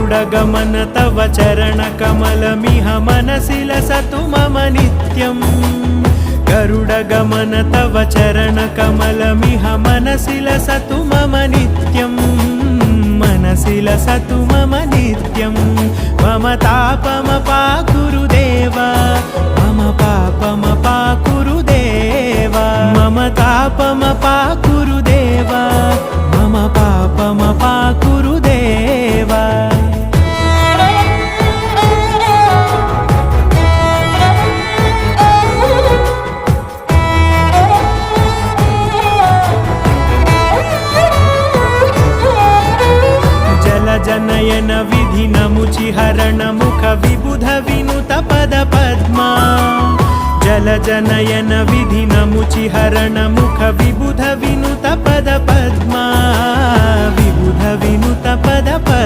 गरुडगमन तव चरणकमलमिह मनसि लसतु मम नित्यम् गरुडगमन तव चरणकमलमिह मनसि लसतु मम नित्यम् मनसि लसतु मम नित्यम् मम तापमपाकुरु देव मम पापमपाकुरु देव मम तापमपाकुरु देव मम पापमपाकुरु देव जनयन विधिनमुचिहरण मुख विबुध विनुत पद पद्मा जल जनयन विधिनमुचिहरण मुख विबुध विनुत पद पद्मा विबुध विनुत पद पद्मा।